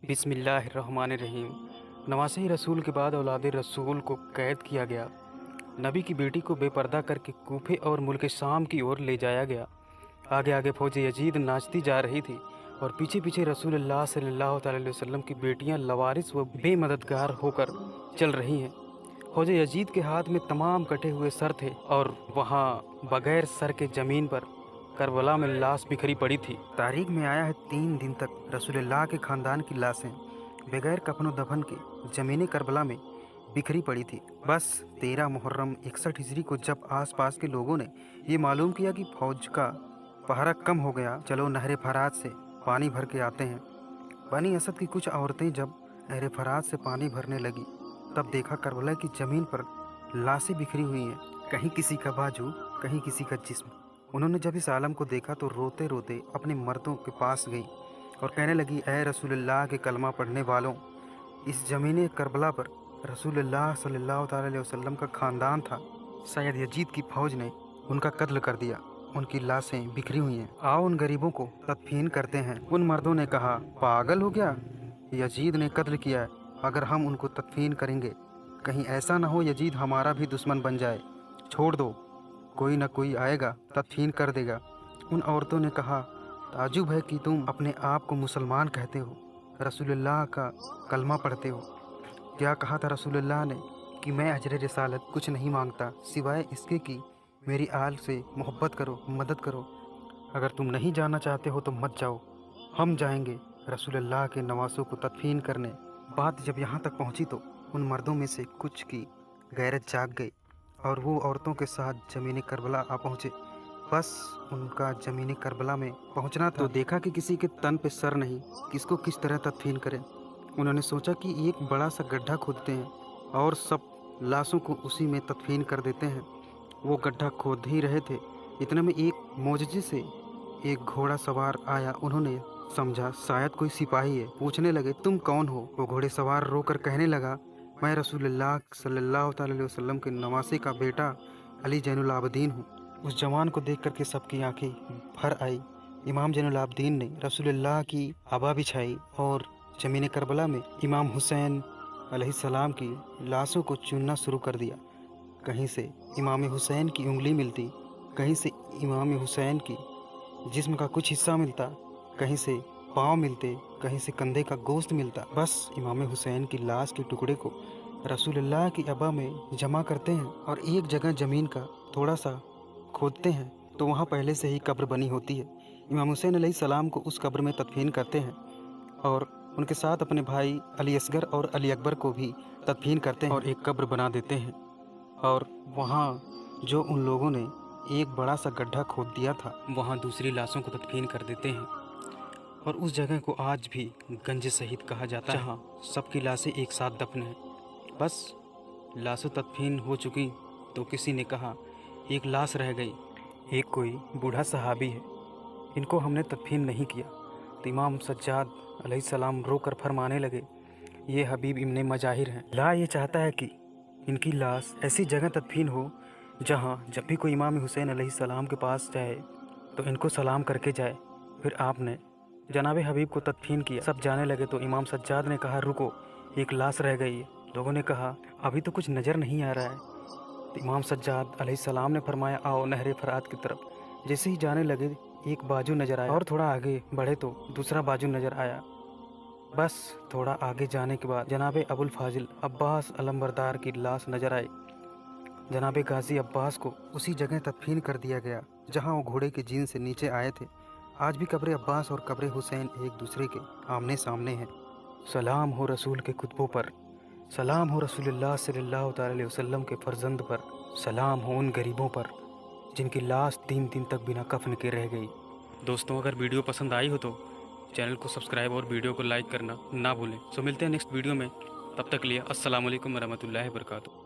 बिस्मिल्लाहिर्रहमानिर्रहीम। नवासे रसूल के बाद औलाद रसूल को कैद किया गया। नबी की बेटी को बेपर्दा करके कूफे और मुल्क शाम की ओर ले जाया गया। आगे आगे फौज यजीद नाचती जा रही थी और पीछे पीछे रसूलुल्लाह सल्लल्लाहु अलैहि वसल्लम की बेटियां लवारिस व बेमददगार होकर चल रही हैं। फौज यजीद के हाथ में तमाम कटे हुए सर थे और वहाँ बगैर सर के ज़मीन पर करबला में लाश बिखरी पड़ी थी। तारीख में आया है 3 दिन तक रसूलुल्लाह के ख़ानदान की लाशें बगैर कफन दफन के ज़मीन करबला में बिखरी पड़ी थी। बस 13 मुहर्रम 61 हिजरी को जब आसपास के लोगों ने ये मालूम किया कि फौज का पहरा कम हो गया, चलो नहर फरात से पानी भर के आते हैं। बनी असद की कुछ औरतें जब नहर फरात से पानी भरने लगी तब देखा करबला की ज़मीन पर लाशें बिखरी हुई हैं, कहीं किसी का बाजू, कहीं किसी का जिस्म। उन्होंने जब इस आलम को देखा तो रोते रोते अपने मर्दों के पास गई और कहने लगी, ऐ रसूलुल्लाह के कलमा पढ़ने वालों, इस ज़मीन करबला पर रसूलुल्लाह सल्लल्लाहु अलैहि वसल्लम का ख़ानदान था। शायद यजीद की फ़ौज ने उनका कत्ल कर दिया, उनकी लाशें बिखरी हुई हैं। आओ उन गरीबों को तदफीन करते हैं। उन मर्दों ने कहा, पागल हो गया, यजीद ने कत्ल किया है, अगर हम उनको तदफीन करेंगे कहीं ऐसा ना हो यजीद हमारा भी दुश्मन बन जाए। छोड़ दो, कोई न कोई आएगा तदफीन कर देगा। उन औरतों ने कहा, ताजुब है कि तुम अपने आप को मुसलमान कहते हो, रसूलुल्लाह का कलमा पढ़ते हो। क्या कहा था रसूलुल्लाह ने कि मैं अजर रिसालत कुछ नहीं मांगता सिवाय इसके कि मेरी आल से मोहब्बत करो, मदद करो। अगर तुम नहीं जाना चाहते हो तो मत जाओ, हम जाएंगे रसूलुल्लाह के नवासों को तदफीन करने। बात जब यहाँ तक पहुँची तो उन मर्दों में से कुछ की गैरत जाग गई और वो औरतों के साथ ज़मीन करबला आ पहुँचे। बस उनका ज़मीन करबला में पहुँचना था तो देखा कि किसी के तन पे सर नहीं, किसको किस तरह तदफीन करें। उन्होंने सोचा कि एक बड़ा सा गड्ढा खोदते हैं और सब लाशों को उसी में तदफीन कर देते हैं। वो गड्ढा खोद ही रहे थे, इतने में एक मोजज़े से एक घोड़ा सवार आया। उन्होंने समझा शायद कोई सिपाही है। पूछने लगे, तुम कौन हो? वो घोड़े सवार रोकर कहने लगा, मैं रसूलुल्लाह सल्लल्लाहु अलैहि वसल्लम के नवासे का बेटा अली जैनुल आबदीन हूँ। उस जवान को देख करके सबकी आंखें भर आई। इमाम जैनुल आबदीन ने रसूलुल्लाह की आबा बिछाई और ज़मीन करबला में इमाम हुसैन अलैहिस्सलाम की लाशों को चुनना शुरू कर दिया। कहीं से इमाम हुसैन की उंगली मिलती, कहीं से इमाम हुसैन की जिस्म का कुछ हिस्सा मिलता, कहीं से पाँव मिलते, कहीं से कंधे का गोश्त मिलता। बस इमाम हुसैन की लाश के टुकड़े को रसूलुल्लाह की अबा में जमा करते हैं और एक जगह ज़मीन का थोड़ा सा खोदते हैं तो वहाँ पहले से ही कब्र बनी होती है। इमाम हुसैन अलैहिस्सलाम को उस कब्र में तदफीन करते हैं और उनके साथ अपने भाई अली असगर और अली अकबर को भी तदफीन करते हैं और एक कब्र बना देते हैं। और वहाँ जो उन लोगों ने एक बड़ा सा गड्ढा खोद दिया था वहाँ दूसरी लाशों को तदफीन कर देते हैं और उस जगह को आज भी गंज शहीद कहा जाता है, जहाँ सबकी लाशें एक साथ दफन हैं। बस लाशें तदफीन हो चुकी तो किसी ने कहा, एक लाश रह गई, एक कोई बूढ़ा सहाबी है, इनको हमने तदफीन नहीं किया। तो इमाम सज्जाद अलैहिस्सलाम रो कर फरमाने लगे, ये हबीब इब्ने मजाहिर हैं। ला ये चाहता है कि इनकी लाश ऐसी जगह तदफीन हो जहाँ जब भी कोई इमाम हुसैन अलैहिस्सलाम के पास जाए तो इनको सलाम करके जाए। फिर आपने जनाब हबीब को तदफीन किया। सब जाने लगे तो इमाम सज्जाद ने कहा, रुको, एक लाश रह गई है। लोगों ने कहा, अभी तो कुछ नज़र नहीं आ रहा है। तो इमाम सज्जाद अलैहिस्सलाम ने फरमाया, आओ नहर फरात की तरफ। जैसे ही जाने लगे एक बाजू नज़र आया और थोड़ा आगे बढ़े तो दूसरा बाजू नज़र आया। बस थोड़ा आगे जाने के बाद जनाब अबुल फाजिल अब्बास अलमबरदार की लाश नज़र आई। जनाब गाजी अब्बास को उसी जगह तदफीन कर दिया गया जहाँ वो घोड़े के जीन से नीचे आए थे। आज भी कब्र अब्बास और कब्र हुसैन एक दूसरे के आमने सामने हैं। सलाम हो रसूल के कुतबों पर, सलाम हो रसूलुल्लाह सल्लल्लाहु अलैहि वसल्लम के फर्जंद पर, सलाम हो उन गरीबों पर जिनकी लाश 3 दिन तक बिना कफन के रह गई। दोस्तों, अगर वीडियो पसंद आई हो तो चैनल को सब्सक्राइब और वीडियो को लाइक करना ना भूलें। मिलते हैं नेक्स्ट वीडियो में, तब तक लिए अस्सलाम वालेकुम रहमतुल्लाहि व बरकातुहू।